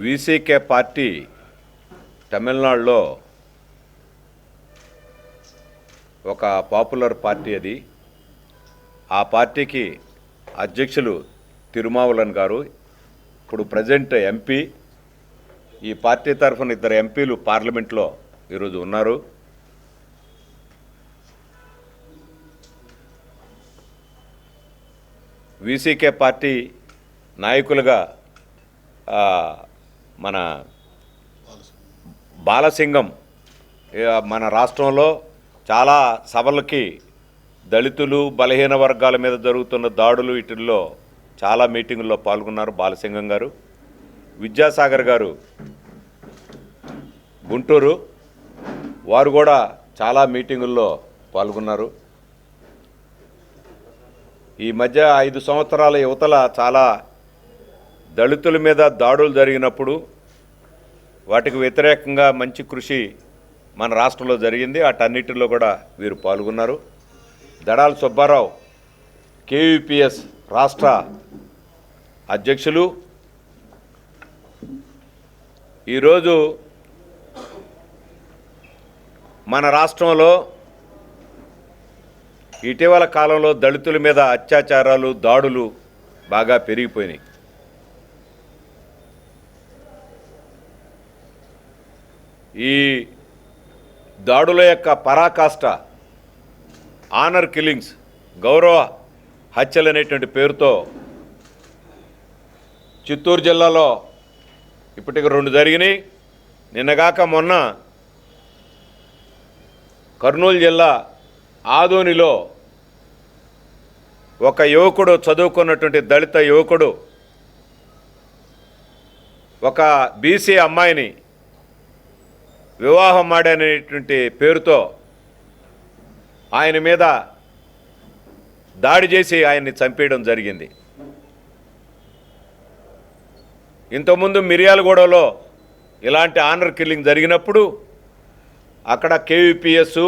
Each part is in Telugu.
వీసీకే పార్టీ తమిళనాడులో ఒక పాపులర్ పార్టీ అది. ఆ పార్టీకి అధ్యక్షులు తిరుమావలన్ గారు ఇప్పుడు ప్రజెంట్ ఎంపీ. ఈ పార్టీ తరఫున 2 ఎంపీలు పార్లమెంట్లో ఈరోజు ఉన్నారు. వీసీకే పార్టీ నాయకులుగా మన బాలసింగం మన రాష్ట్రంలో చాలా సభలకి దళితులు బలహీన వర్గాల మీద జరుగుతున్న దాడులు వీటిల్లో చాలా మీటింగుల్లో పాల్గొన్నారు బాలసింగం గారు. విద్యాసాగర్ గారు గుంటూరు, వారు కూడా చాలా మీటింగుల్లో పాల్గొన్నారు. ఈ మధ్య 5 సంవత్సరాల యువతల చాలా దళితుల మీద దాడులు జరిగినప్పుడు వాటికి వ్యతిరేకంగా మంచి కృషి మన రాష్ట్రంలో జరిగింది. వాటన్నిటిలో కూడా వీరు పాల్గొన్నారు. దడాల సుబ్బారావు కేవీపీఎస్ రాష్ట్ర అధ్యక్షులు. ఈరోజు మన రాష్ట్రంలో ఇటీవల కాలంలో దళితుల మీద అత్యాచారాలు దాడులు బాగా పెరిగిపోయినాయి. ఈ దాడుల యొక్క పరాకాష్ట ఆనర్ కిల్లింగ్స్, గౌరవ హత్యలు అనేటువంటి పేరుతో చిత్తూరు జిల్లాలో ఇప్పటికి 2 జరిగినాయి. నిన్నగాక మొన్న కర్నూలు జిల్లా ఆదోనిలో ఒక యువకుడు, చదువుకున్నటువంటి దళిత యువకుడు ఒక బీసీ అమ్మాయిని వివాహం ఆడనేటువంటి పేరుతో ఆయన మీద దాడి చేసి ఆయన్ని చంపేయడం జరిగింది. ఇంతకుముందు మిర్యాలగూడలో ఇలాంటి ఆనర్ కిల్లింగ్ జరిగినప్పుడు అక్కడ కేవీపీఎస్,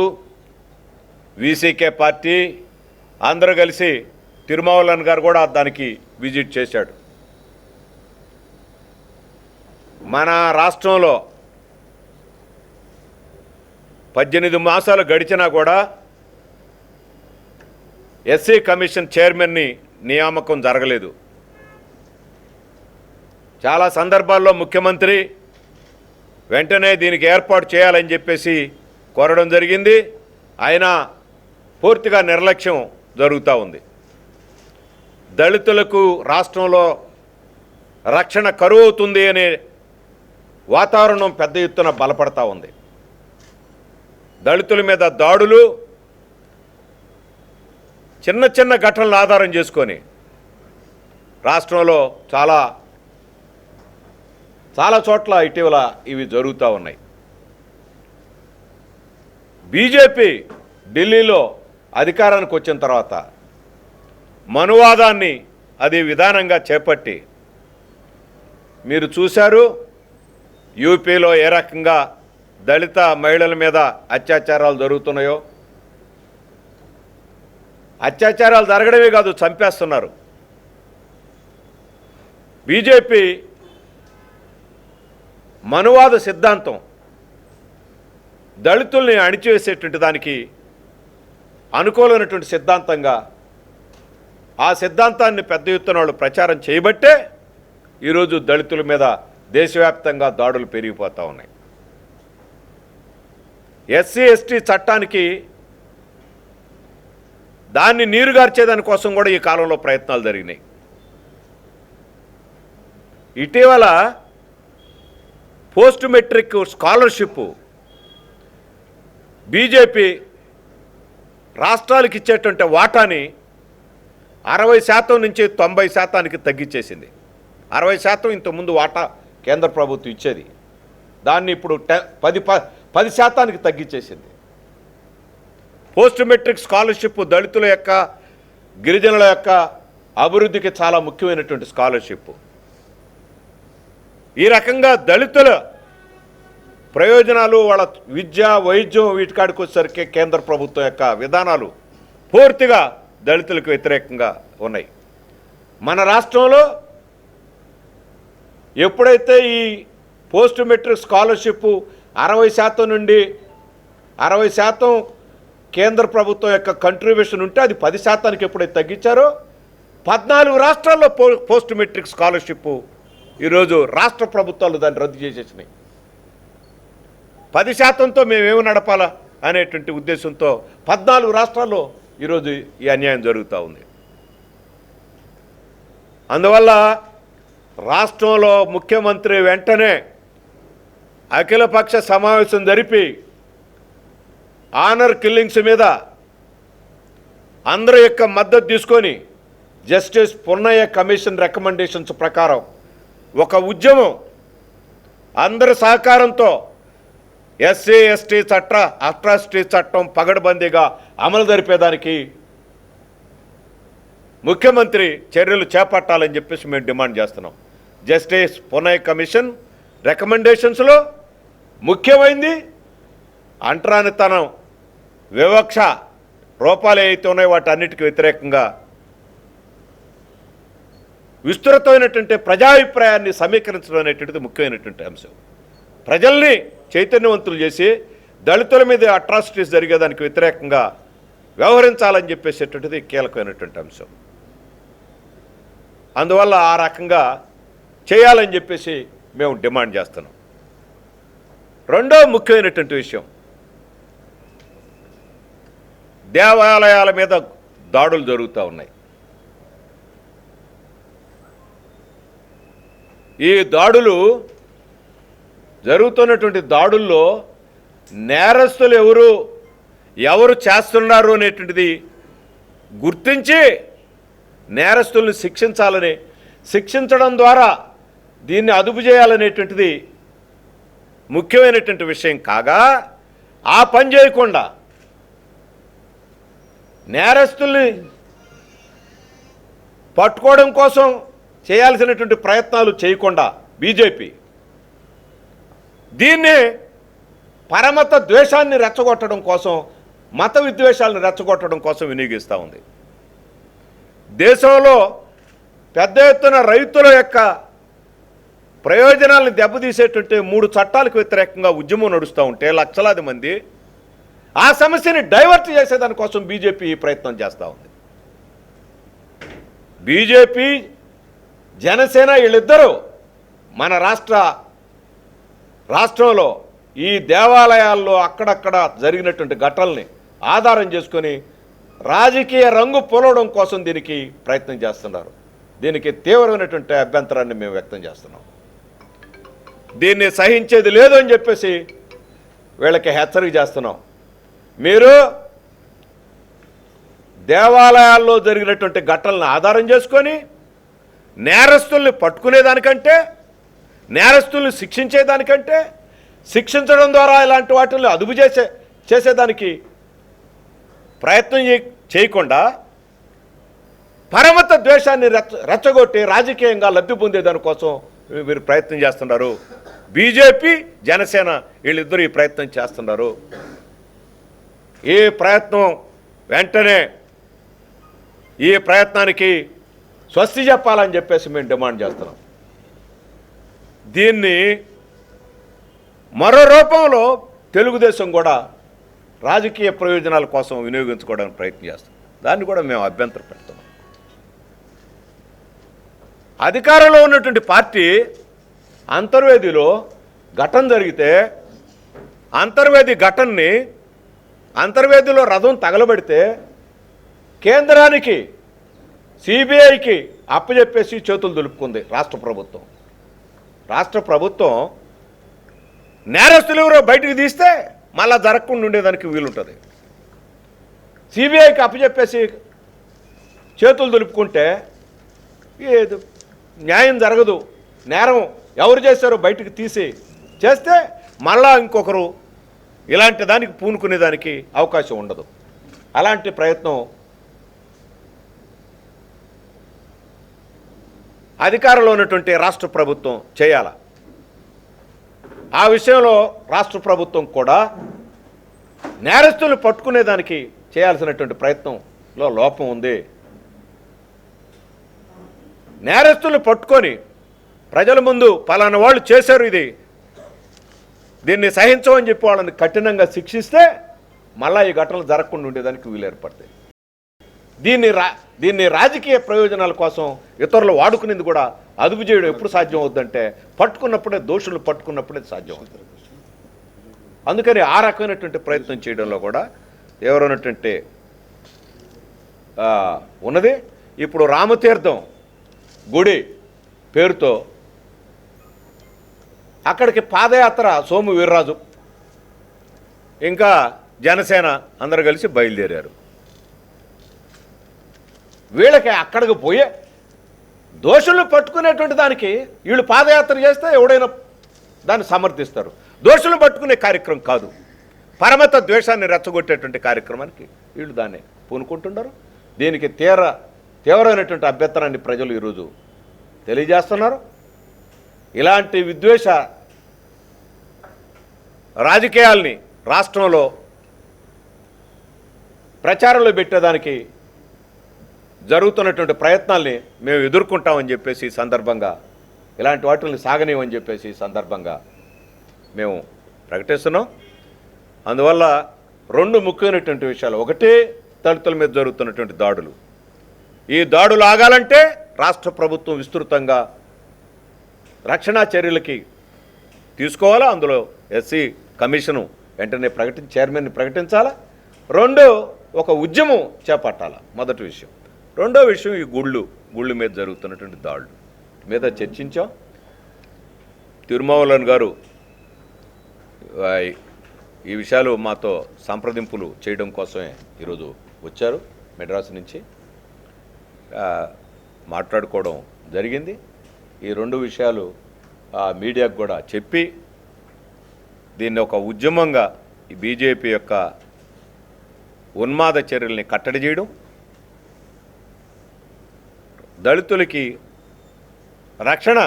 వీసీకే పార్టీ అందరూ కలిసి తిరుమావలన్ గారు కూడా దానికి విజిట్ చేశాడు. మన రాష్ట్రంలో 18 మాసాలు గడిచినా కూడా ఎస్సీ కమిషన్ చైర్మన్ని నియామకం జరగలేదు. చాలా సందర్భాల్లో ముఖ్యమంత్రి వెంటనే దీనికి ఏర్పాటు చేయాలని చెప్పేసి కోరడం జరిగింది. అయినా పూర్తిగా నిర్లక్ష్యం జరుగుతూ ఉంది. దళితులకు రాష్ట్రంలో రక్షణ కరువు అవుతుంది అనే వాతావరణం పెద్ద ఎత్తున బలపడతా ఉంది. దళితుల మీద దాడులు చిన్న చిన్న ఘటనలు ఆధారం చేసుకొని రాష్ట్రంలో చాలా చోట్ల ఇటీవల ఇవి జరుగుతూ ఉన్నాయి. బీజేపీ ఢిల్లీలో అధికారానికి వచ్చిన తర్వాత మనువాదాన్ని అది విధానంగా చేపట్టి మీరు చూశారు. యూపీలో ఏ రకంగా దళిత మహిళల మీద అత్యాచారాలు జరుగుతున్నాయో. అత్యాచారాలు జరగడమే కాదు, చంపేస్తున్నారు. బీజేపీ మనువాద సిద్ధాంతం దళితుల్ని అణిచివేసేటువంటి దానికి అనుకూలమైనటువంటి సిద్ధాంతంగా ఆ సిద్ధాంతాన్ని పెద్ద ఎత్తున వాళ్ళు ప్రచారం చేయబట్టే ఈరోజు దళితుల మీద దేశవ్యాప్తంగా దాడులు పెరిగిపోతూ ఉన్నాయి. ఎస్సీ ఎస్టీ చట్టానికి దాన్ని నీరుగార్చేదానికోసం కూడా ఈ కాలంలో ప్రయత్నాలు జరిగినాయి. ఇటీవల పోస్ట్ మెట్రిక్ స్కాలర్షిప్ బీజేపీ రాష్ట్రాలకు ఇచ్చేటువంటి వాటాని 60% నుంచి 90%కి తగ్గించేసింది. 60% ఇంతకుముందు వాటా కేంద్ర ప్రభుత్వం ఇచ్చేది, దాన్ని ఇప్పుడు 10% తగ్గించేసింది. పోస్ట్ మెట్రిక్ స్కాలర్షిప్ దళితుల యొక్క, గిరిజనుల యొక్క అభివృద్ధికి చాలా ముఖ్యమైనటువంటి స్కాలర్షిప్. ఈ రకంగా దళితుల ప్రయోజనాలు, వాళ్ళ విద్య, వైద్యం వీటికాడికి వచ్చేసరికి కేంద్ర ప్రభుత్వం యొక్క విధానాలు పూర్తిగా దళితులకు వ్యతిరేకంగా ఉన్నాయి. మన రాష్ట్రంలో ఎప్పుడైతే ఈ పోస్ట్ మెట్రిక్ స్కాలర్షిప్ 60% నుండి 60% కేంద్ర ప్రభుత్వం యొక్క కంట్రిబ్యూషన్ ఉంటే అది 10%కి ఎప్పుడైతే తగ్గించారో 14 రాష్ట్రాల్లో పోస్ట్ మెట్రిక్ స్కాలర్షిప్ ఈరోజు రాష్ట్ర ప్రభుత్వాలు దాన్ని రద్దు చేసేసినాయి. 10%తో మేమేమి నడపాలా అనేటువంటి ఉద్దేశంతో 14 రాష్ట్రాల్లో ఈరోజు ఈ అన్యాయం జరుగుతూ ఉంది. అందువల్ల రాష్ట్రంలో ముఖ్యమంత్రి వెంటనే అఖిలపక్ష సమావేశం జరిపి ఆనర్ కిల్లింగ్స్ మీద అందరి యొక్క మద్దతు తీసుకొని జస్టిస్ పున్నయ్య కమిషన్ రికమెండేషన్స్ ప్రకారం ఒక ఉద్యమం అందరి సహకారంతో ఎస్సీ ఎస్టీ అట్రాసిటీ చట్టం పగడబందీగా అమలు జరిపేదానికి ముఖ్యమంత్రి చర్యలు చేపట్టాలని చెప్పేసి మేము డిమాండ్ చేస్తున్నాం. జస్టిస్ పున్నయ్య కమిషన్ రికమెండేషన్స్లో ముఖ్యమైనది అంటరానితనం, వివక్ష రూపాలు ఏవైతే ఉన్నాయో వాటి అన్నిటికీ వ్యతిరేకంగా విస్తృతమైనటువంటి ప్రజాభిప్రాయాన్ని సమీకరించడం అనేటువంటిది ముఖ్యమైనటువంటి అంశం. ప్రజల్ని చైతన్యవంతులు చేసి దళితుల మీద అట్రాసిటీస్ జరిగేదానికి వ్యతిరేకంగా వ్యవహరించాలని చెప్పేసేటువంటిది కీలకమైనటువంటి అంశం. అందువల్ల ఆ రకంగా చేయాలని చెప్పేసి మేము డిమాండ్ చేస్తున్నాం. రెండో ముఖ్యమైనటువంటి విషయం, దేవాలయాల మీద దాడులు జరుగుతూ ఉన్నాయి. ఈ దాడులు జరుగుతున్నటువంటి దాడుల్లో నేరస్తులు ఎవరు చేస్తున్నారు అనేటువంటిది గుర్తించి నేరస్తుల్ని శిక్షించడం ద్వారా దీన్ని అదుపు చేయాలనేటువంటిది ముఖ్యమైనటువంటి విషయం కాగా, ఆ పని చేయకుండా నేరస్తుల్ని పట్టుకోవడం కోసం చేయాల్సినటువంటి ప్రయత్నాలు చేయకుండా బీజేపీ దీన్ని పరమత ద్వేషాన్ని రెచ్చగొట్టడం కోసం, మత విద్వేషాలను రెచ్చగొట్టడం కోసం వినియోగిస్తూ ఉంది. దేశంలో పెద్ద ఎత్తున రైతుల యొక్క ప్రయోజనాలను దెబ్బతీసేటువంటి 3 చట్టాలకు వ్యతిరేకంగా ఉద్యమం నడుస్తూ ఉంటే లక్షలాది మంది ఆ సమస్యని డైవర్ట్ చేసేదానికోసం బీజేపీ ప్రయత్నం చేస్తూ ఉంది. బీజేపీ జనసేన వీళ్ళిద్దరూ మన రాష్ట్రంలో ఈ దేవాలయాల్లో అక్కడక్కడ జరిగినటువంటి ఘటనల్ని ఆధారం చేసుకొని రాజకీయ రంగు పొలవడం కోసం దీనికి ప్రయత్నం చేస్తున్నారు. దీనికి తీవ్రమైనటువంటి అభ్యంతరాన్ని మేము వ్యక్తం చేస్తున్నాం. దీన్ని సహించేది లేదు అని చెప్పేసి వీళ్ళకి హెచ్చరిక చేస్తున్నాం. మీరు దేవాలయాల్లో జరిగినటువంటి ఘటనలను ఆధారం చేసుకొని నేరస్తుల్ని పట్టుకునేదానికంటే, నేరస్తుల్ని శిక్షించేదానికంటే, శిక్షించడం ద్వారా ఇలాంటి వాటిని అదుపు చేసేదానికి ప్రయత్నం చేయకుండా పరమత ద్వేషాన్ని రెచ్చగొట్టి రాజకీయంగా లబ్ధి పొందేదానికోసం వీరు ప్రయత్నం చేస్తున్నారు. బీజేపీ జనసేన వీళ్ళిద్దరూ ఈ ప్రయత్నం చేస్తున్నారు. ఈ ప్రయత్నం వెంటనే ఈ ప్రయత్నానికి స్వస్తి చెప్పాలని చెప్పేసి మేము డిమాండ్ చేస్తున్నాం. దీన్ని మరో రూపంలో తెలుగుదేశం కూడా రాజకీయ ప్రయోజనాల కోసం వినియోగించుకోవడానికి ప్రయత్నం చేస్తాం. దాన్ని కూడా మేము అభ్యంతరం పెడుతున్నాం. అధికారంలో ఉన్నటువంటి పార్టీ అంతర్వేదిలో ఘటన జరిగితే అంతర్వేదిలో రథం తగలబడితే కేంద్రానికి సిబిఐకి అప్పచెప్పేసి చేతులు దులుపుకుంది రాష్ట్ర ప్రభుత్వం నేరస్తులు ఎవరో బయటకు తీస్తే మళ్ళా జరగకుండా ఉండేదానికి వీలుంటుంది. సిబిఐకి అప్పచెప్పేసి చేతులు దులుపుకుంటే ఏది న్యాయం జరగదు. నేరం ఎవరు చేశారో బయటకు తీసి చేస్తే మళ్ళా ఇంకొకరు ఇలాంటి దానికి పూనుకునేదానికి అవకాశం ఉండదు. అలాంటి ప్రయత్నం అధికారంలో ఉన్నటువంటి రాష్ట్ర ప్రభుత్వం చేయాలి. ఆ విషయంలో రాష్ట్ర ప్రభుత్వం కూడా నేరస్తులు పట్టుకునేదానికి చేయాల్సినటువంటి ప్రయత్నంలో లోపం ఉంది. నేరస్తులు పట్టుకొని ప్రజల ముందు పలానా వాళ్ళు చేశారు ఇది, దీన్ని సహించమని చెప్పి వాళ్ళని కఠినంగా శిక్షిస్తే మళ్ళా ఈ ఘటనలు జరగకుండా ఉండేదానికి వీలు ఏర్పడతాయి. దీన్ని రాజకీయ ప్రయోజనాల కోసం ఇతరులు వాడుకునేది కూడా అదుపు చేయడం ఎప్పుడు సాధ్యం అవుతుందంటే పట్టుకున్నప్పుడే, దోషులు పట్టుకున్నప్పుడే సాధ్యం అవుతుంది. అందుకని ఆ రకమైనటువంటి ప్రయత్నం చేయడంలో కూడా ఎవరైనటువంటి ఉన్నది. ఇప్పుడు రామతీర్థం గుడి పేరుతో అక్కడికి పాదయాత్ర సోము వీర్రాజు ఇంకా జనసేన అందరూ కలిసి బయలుదేరారు. వీళ్ళకి అక్కడికి పోయే దోషులను పట్టుకునేటువంటి దానికి వీళ్ళు పాదయాత్ర చేస్తే ఎవడైనా దాన్ని సమర్థిస్తారు. దోషులు పట్టుకునే కార్యక్రమం కాదు, పరమత ద్వేషాన్ని రెచ్చగొట్టేటువంటి కార్యక్రమానికి వీళ్ళు దాన్ని పూనుకుంటున్నారు. దీనికి తీవ్రమైనటువంటి అభ్యంతరాన్ని ప్రజలు ఈరోజు తెలియజేస్తున్నారు. ఇలాంటి విద్వేష రాజకీయాల్ని రాష్ట్రంలో ప్రచారంలో పెట్టేదానికి జరుగుతున్నటువంటి ప్రయత్నాల్ని మేము ఎదుర్కొంటామని చెప్పేసి ఈ సందర్భంగా, ఇలాంటి వాటిని సాగనీయమని చెప్పేసి ఈ సందర్భంగా మేము ప్రకటిస్తున్నాం. అందువల్ల రెండు ముఖ్యమైనటువంటి విషయాలు. ఒకటి, దళితుల మీద జరుగుతున్నటువంటి దాడులు. ఈ దాడులు ఆగాలంటే రాష్ట్ర ప్రభుత్వం విస్తృతంగా రక్షణా చర్యలకి తీసుకోవాలా. అందులో ఎస్సీ కమిషను వెంటనే చైర్మన్ని ప్రకటించాలా. రెండు, ఒక ఉద్యమం చేపట్టాలా. మొదటి విషయం. రెండో విషయం, ఈ గుళ్ళు మీద జరుగుతున్నటువంటి దాడులు మీద చర్చించాం. తిరుమావలన్ గారు ఈ విషయాలు మాతో సంప్రదింపులు చేయడం కోసమే ఈరోజు వచ్చారు. మెడ్రాస్ నుంచి మాట్లాడుకోవడం జరిగింది. ఈ రెండు విషయాలు మీడియాకు కూడా చెప్పి దీన్ని ఒక ఉద్యమంగా ఈ బీజేపీ యొక్క ఉన్మాద చర్యల్ని కట్టడి చేయడం, దళితులకి రక్షణ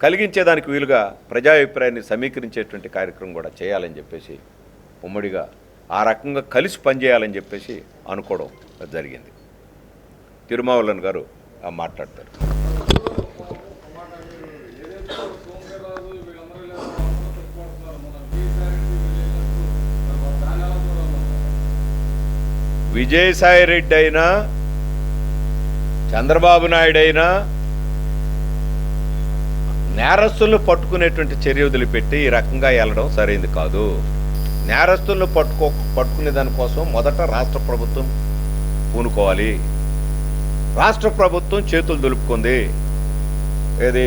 కలిగించేదానికి వీలుగా ప్రజాభిప్రాయాన్ని సమీకరించేటువంటి కార్యక్రమం కూడా చేయాలని చెప్పేసి ఉమ్మడిగా ఆ రకంగా కలిసి పనిచేయాలని చెప్పేసి అనుకోవడం జరిగింది. తిరుమావలన్ గారు మాట్లాడతారు. విజయసాయి రెడ్డి అయినా చంద్రబాబు నాయుడు అయినా నేరస్తులను పట్టుకునేటువంటి చర్య వదిలిపెట్టి ఈ రకంగా వెళ్ళడం సరైనది కాదు. నేరస్తులను పట్టుకునే దానికోసం మొదట రాష్ట్ర ప్రభుత్వం పూనుకోవాలి. రాష్ట్ర ప్రభుత్వం చేతులు దులుపుకుంది. ఏది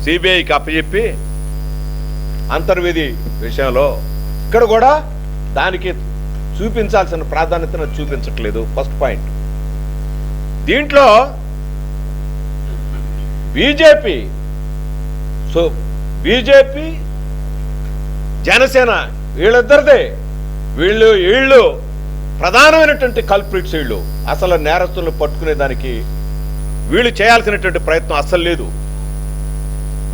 సిబిఐకి అప్పచెప్పి అంతర్విధి విషయంలో ఇక్కడ కూడా దానికి చూపించాల్సిన ప్రాధాన్యతను చూపించట్లేదు. First point. దీంట్లో బీజేపీ జనసేన వీళ్ళిద్దరిదే, వీళ్ళు ప్రధానమైనటువంటి కల్ప్రిట్స్. వీళ్ళు అసలు నేరస్తులను పట్టుకునేదానికి వీళ్ళు చేయాల్సినటువంటి ప్రయత్నం అస్సలు లేదు.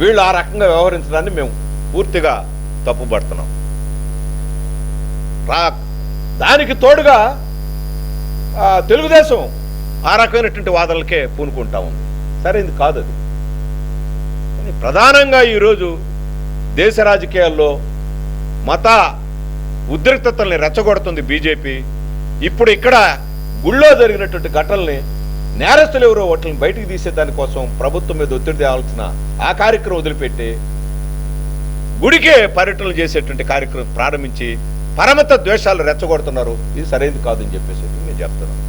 వీళ్ళు ఆ రకంగా వ్యవహరించడాన్ని మేము పూర్తిగా తప్పుపడుతున్నాం. దానికి తోడుగా తెలుగుదేశం ఆ రకమైనటువంటి వాదనలకే పూనుకుంటా ఉంది. సరైనది కాదు అది. ప్రధానంగా ఈరోజు దేశ రాజకీయాల్లో మత ఉద్రిక్తతల్ని రెచ్చగొడుతుంది బీజేపీ. ఇప్పుడు ఇక్కడ గుళ్ళో జరిగినటువంటి ఘటనల్ని నేరస్తులు ఎవరో వాటిని బయటికి తీసే దానికోసం ప్రభుత్వం మీద ఒత్తిడి తేవాల్సిన ఆ కార్యక్రమం వదిలిపెట్టి గుడికే పర్యటనలు చేసేటువంటి కార్యక్రమం ప్రారంభించి పరమత ద్వేషాలు రెచ్చగొడుతున్నారు. ఇది సరైనది కాదని చెప్పేసి నేను చెప్తున్నాను.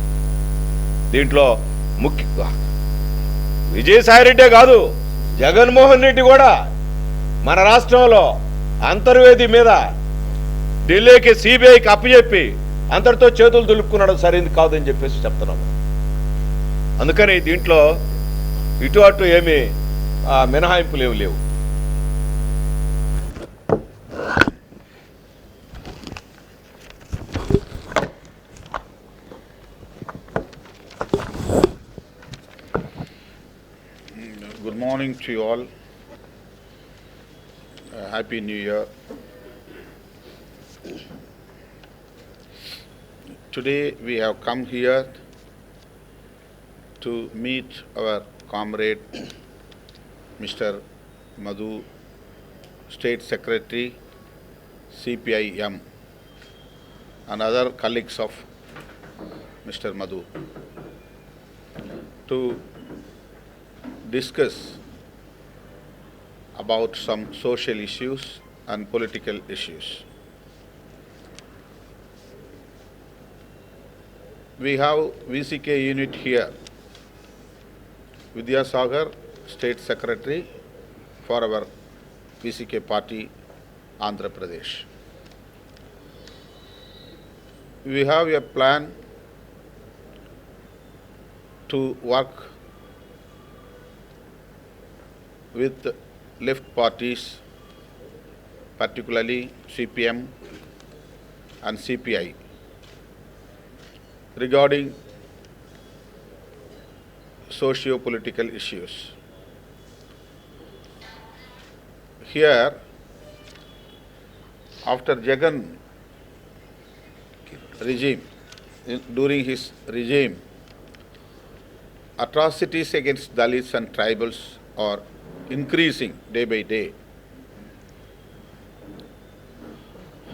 దీంట్లో విజయసాయిరెడ్డే కాదు, జగన్మోహన్ రెడ్డి కూడా మన రాష్ట్రంలో అంతర్వేది మీద ఢిల్లీకి సిబిఐకి అప్పచెప్పి అందరితో చేతులు దులుపుకున్నాడు. సరైనది కాదని చెప్పేసి చెప్తున్నాము. అందుకని దీంట్లో ఇటు అటు ఏమీ మినహాయింపులు ఏమి లేవు. Good morning to you all. Happy New Year. Today we have come here to meet our comrade Mr. Madhu, State Secretary, CPIM, and other colleagues of Mr. Madhu to discuss about some social issues and political issues. We have VCK unit here. Vidya Sagar, State Secretary for our VCK party, Andhra Pradesh. We have a plan to work with left parties, particularly CPM and CPI, regarding socio-political issues. Here, after Jagan regime, during his regime, atrocities against Dalits and tribals are increasing day by day.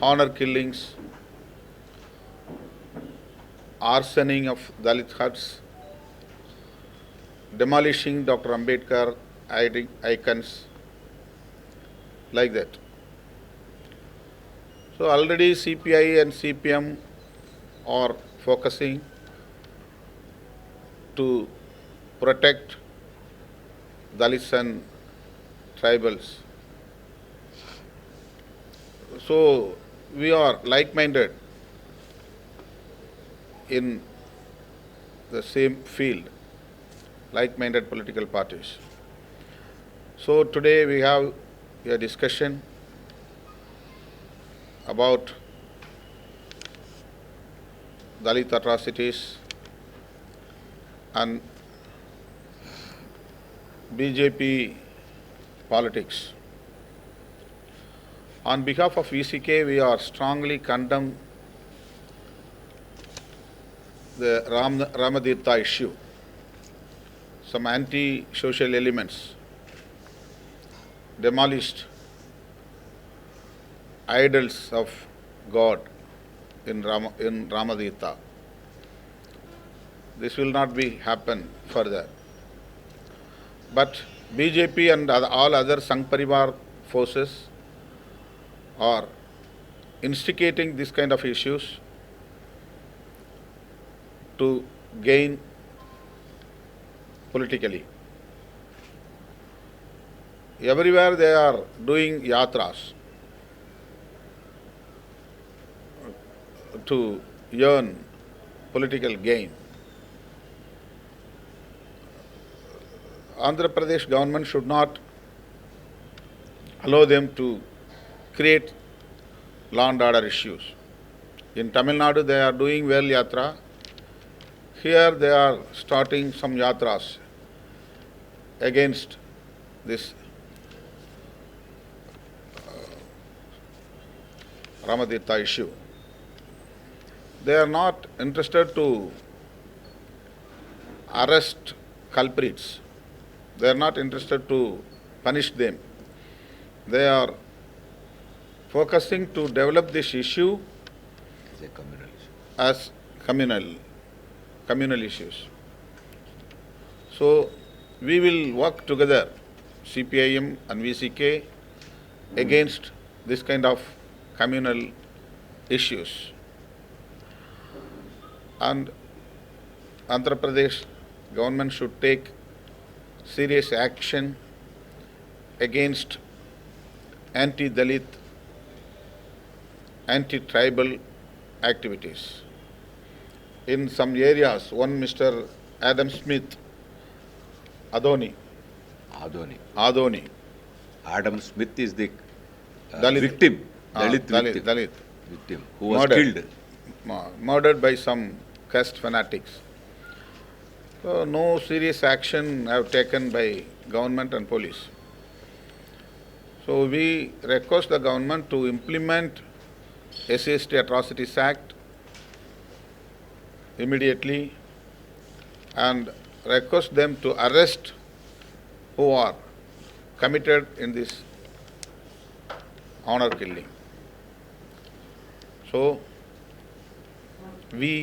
Honor killings, arsoning of Dalit huts, demolishing Dr. Ambedkar icons, like that. So already CPI and CPM are focusing to protect Dalits and tribals. So we are like-minded in the same field, like-minded political parties. So today we have a discussion about Dalit atrocities and BJP politics. On behalf of VCK, we are strongly condemn the Ramatirtha issue. Some anti-social elements demolished idols of God in Ramatirtha. This will not be happen further. But BJP and all other Sangh Parivar forces are instigating this kind of issues to gain politically. Everywhere they are doing yatras to earn political gain. Andhra Pradesh government should not allow them to create law and order issues. In Tamil Nadu they are doing well yatra. Here they are starting some yatras against this Ramatirtha issue. They are not interested to arrest culprits. They are not interested to punish them. They are focusing to develop this issue as communal issues. So we will work together, CPIM and VCK, against this kind of communal issues. And Andhra Pradesh government should take serious action against anti-Dalit, anti-tribal activities. In some areas, one Mr. Adam Smith, Adoni, Adam Smith is the Dalit. victim, Dalit victim, who was killed. Murdered by some caste fanatics. So no serious action have taken by government and police. So we request the government to implement SCST Atrocities Act immediately and request them to arrest who are committed in this honor killing. So, we,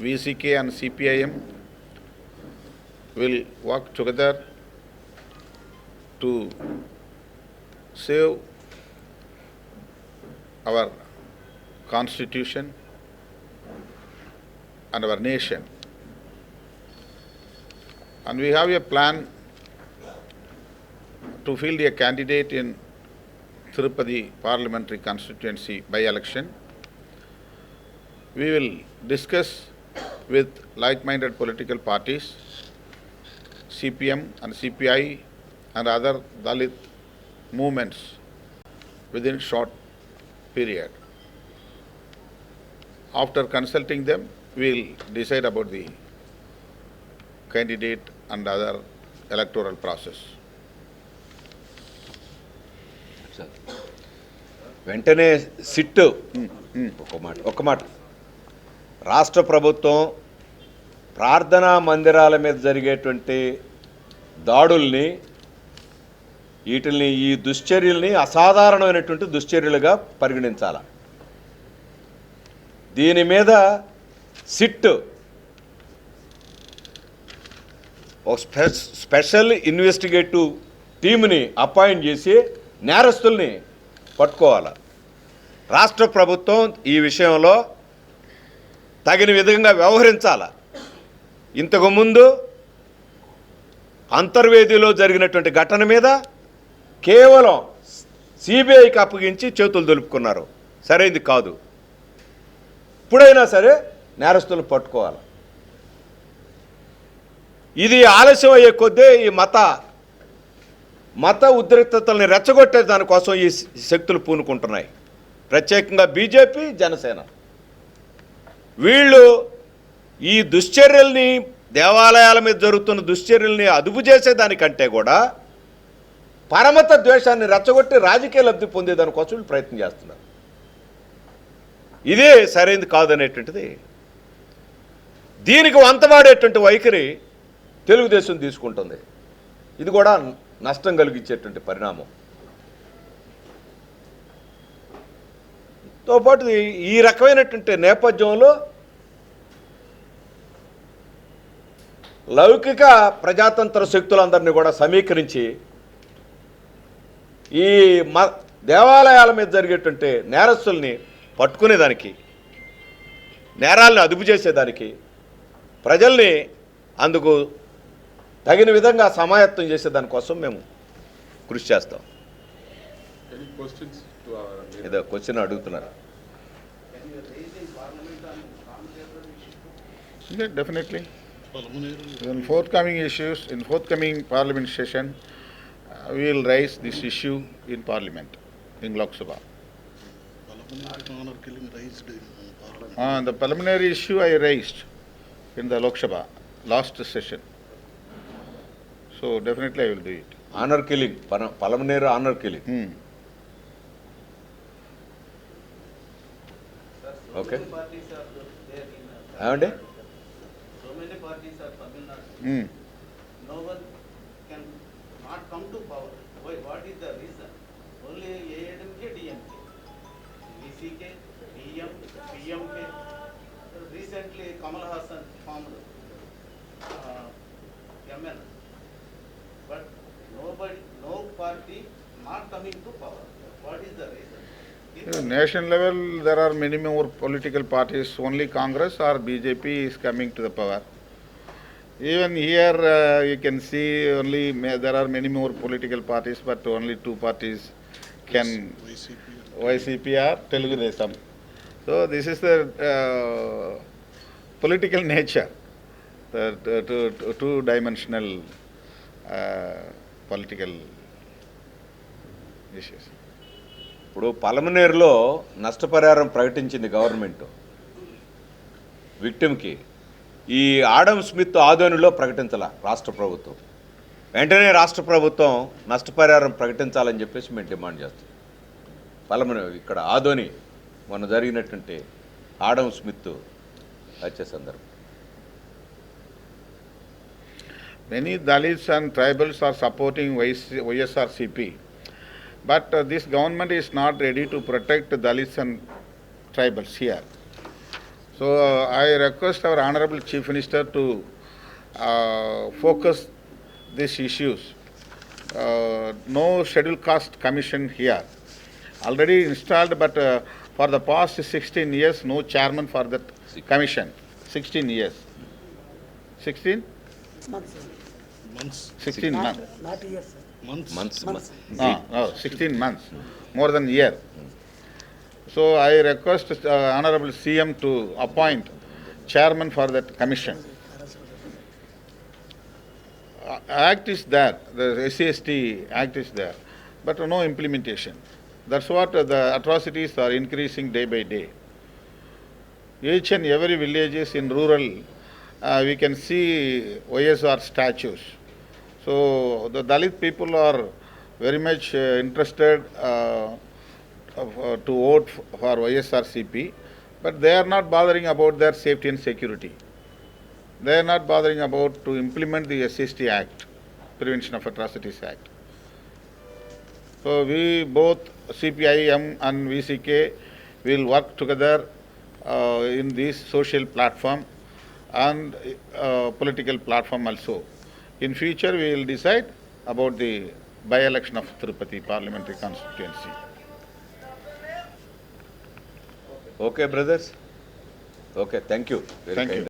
VCK and CPIM will work together to save our constitution and our nation. And we have a plan to field a candidate in Tirupati parliamentary constituency by-election. We will discuss with like-minded political parties, CPM and CPI and other Dalit movements within short period. After consulting them, we will decide about the candidate and other electoral process. వెంటనే సిట్ ఒక మాట రాష్ట్ర ప్రభుత్వం ప్రార్థనా మందిరాల మీద జరిగేటువంటి దాడుల్ని వీటిల్ని ఈ దుశ్చర్యల్ని అసాధారణమైనటువంటి దుశ్చర్యలుగా పరిగణించాలి. దీని మీద సిట్ ఒక స్పెషల్ ఇన్వెస్టిగేటివ్ టీమ్ని అపాయింట్ చేసి నేరస్తుల్ని పట్టుకోవాలి. రాష్ట్ర ప్రభుత్వం ఈ విషయంలో తగిన విధంగా వ్యవహరించాలి. ఇంతకుముందు అంతర్వేదిలో జరిగినటువంటి ఘటన మీద కేవలం సిబిఐకి అప్పగించి చేతులు దులుపుకున్నారు. సరైనది కాదు. ఇప్పుడైనా సరే నేరస్తులను పట్టుకోవాలి. ఇది ఆలస్యం అయ్యే కొద్దీ ఈ మత ఉద్రిక్తతల్ని రెచ్చగొట్టే దానికోసం ఈ శక్తులు పూనుకుంటున్నాయి. ప్రత్యేకంగా బీజేపీ, జనసేన వీళ్ళు ఈ దుశ్చర్యల్ని, దేవాలయాల మీద జరుగుతున్న దుశ్చర్యల్ని అదుపు చేసేదానికంటే కూడా పరమత ద్వేషాన్ని రెచ్చగొట్టి రాజకీయ లబ్ధి పొందేదానికోసం వీళ్ళు ప్రయత్నం చేస్తున్నారు. ఇదే సరైనది కాదనేటువంటిది. దీనికి వంతవాడేటువంటి వైఖరి తెలుగుదేశం తీసుకుంటుంది. ఇది కూడా నష్టం కలిగించేటువంటి పరిణామం. తో పాటు ఈ రకమైనటువంటి నేపథ్యంలో లౌకిక ప్రజాతంత్ర శక్తులందరినీ కూడా సమీకరించి ఈ దేవాలయాల మీద జరిగేటువంటి నేరస్తుల్ని పట్టుకునేదానికి, నేరాలను అదుపు చేసేదానికి, ప్రజల్ని అందుకు తగిన విధంగా సమాయత్తం చేసేదానికోసం మేము కృషి చేస్తాం. ఏదో క్వశ్చన్ అడుగుతున్నారు. Yeah, definitely. In forthcoming issues, in forthcoming parliament session, we will raise this issue in parliament, in Lok Sabha. The preliminary issue I raised in the Lok Sabha last session. So definitely I will do it. Honor killing, preliminary honor killing. Okay. ఏమండి? So many parties are Tamil Nadu. No one can not come to power. Why? What is the reason? Only AADMK, DMK, VCK, DM, PMK. Recently, Kamal Hassan formed MN. But nobody, no party not coming to power. What is the reason? Nation level, there are many more political parties. Only Congress or BJP is coming to the power. Even here, you can see there are many more political parties, but only two parties can YCP or Telugu Desam. So this is the political nature, the two-dimensional political issues. ఇప్పుడు పలమనేరులో నష్టపరిహారం ప్రకటించింది గవర్నమెంట్ విక్టిమ్కి. ఈ ఆడమ్ స్మిత్ ఆదోనిలో ప్రకటించాల రాష్ట్ర ప్రభుత్వం. వెంటనే రాష్ట్ర ప్రభుత్వం నష్టపరిహారం ప్రకటించాలని చెప్పేసి మేము డిమాండ్ చేస్తాం. పలమనేరు ఇక్కడ ఆదోని మొన్న జరిగినటువంటి ఆడమ్ స్మిత్ హత్య సందర్భం. Many Dalits and tribals are supporting YSRCP, but this government is not ready to protect Dalits and tribals here. So I request our Honorable Chief Minister to focus these issues. No scheduled caste commission here. Already installed, but for the past 16 years, no chairman for that commission. 16 years. 16? Months. 16 months. Not years, sir. Months. No, 16 months. More than a year. So I request Honorable CM to appoint chairman for that commission. Act is there, the SCST Act is there, but no implementation. That's what the atrocities are increasing day by day. Each and every villages in rural, we can see OSR statues. So the Dalit people are very much interested to vote for YSRCP, but they are not bothering about their safety and security. They are not bothering about to implement the SCST Act, Prevention of Atrocities Act. So we both CPIM and VCK will work together in this social platform and political platform also. In future we will decide about the by-election of Tirupati parliamentary constituency. Okay, brothers? Okay, thank you. Very Thank you. kind.